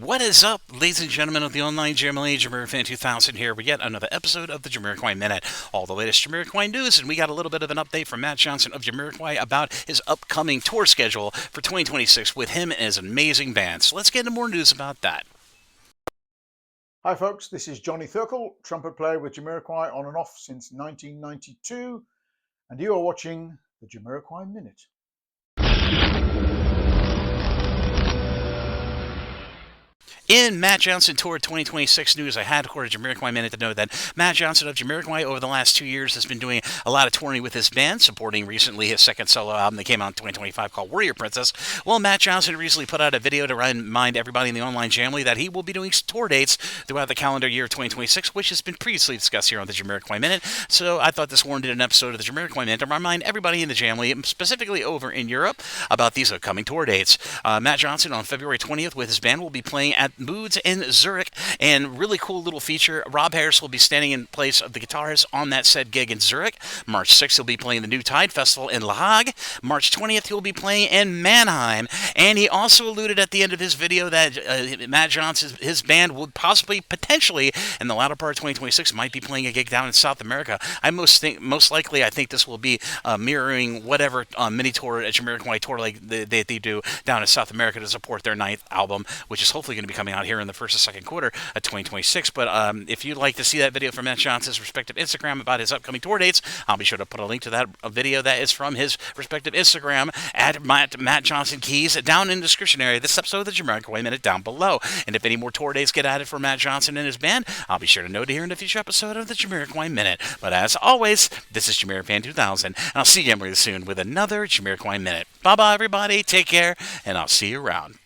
What is up, ladies and gentlemen of the online Jamily, JamiroFan2000 here with yet another episode of the Jamiroquai Minute. All the latest Jamiroquai news, and we got a little bit of an update from Matt Johnson of Jamiroquai about his upcoming tour schedule for 2026 with him and his amazing band. So let's get into more news about that. Hi folks, this is Johnny Thurkel, trumpet player with Jamiroquai on and off since 1992, and you are watching the Jamiroquai Minute. In Matt Johnson Tour 2026 news, I had recorded Jamiroquai Minute to know that Matt Johnson of Jamiroquai over the last 2 years has been doing a lot of touring with his band, supporting recently his second solo album that came out in 2025 called Warrior Princess. Well, Matt Johnson recently put out a video to remind everybody in the online Jamily that he will be doing tour dates throughout the calendar year of 2026, which has been previously discussed here on the Jamiroquai Minute. So I thought this warranted an episode of the Jamiroquai Minute to remind everybody in the Jamily, specifically over in Europe, about these upcoming tour dates. Matt Johnson on February 20th with his band will be playing at Moods in Zurich, and really cool little feature, Rob Harris will be standing in place of the guitarist on that said gig in Zurich. March 6th he'll be playing the New Tide Festival in La Hague. March 20th he'll be playing in Mannheim, and he also alluded at the end of his video that Matt Johnson, his band, would possibly, potentially, in the latter part of 2026, might be playing a gig down in South America. I most likely, I think this will be mirroring whatever mini tour at Jamiroquai tour like they do down in South America to support their 9th album, which is hopefully going to be coming out here in the first or second quarter of 2026. But if you'd like to see that video from Matt Johnson's respective Instagram about his upcoming tour dates, I'll be sure to put a link to that video that is from his respective Instagram at Matt Johnson Keys down in the description area. This episode of the Jamiroquai Minute down below. And if any more tour dates get added for Matt Johnson and his band, I'll be sure to note it here in a future episode of the Jamiroquai Minute. But as always, this is JamiroFan2000, and I'll see you really soon with another Jamiroquai Minute. Bye-bye, everybody. Take care, and I'll see you around.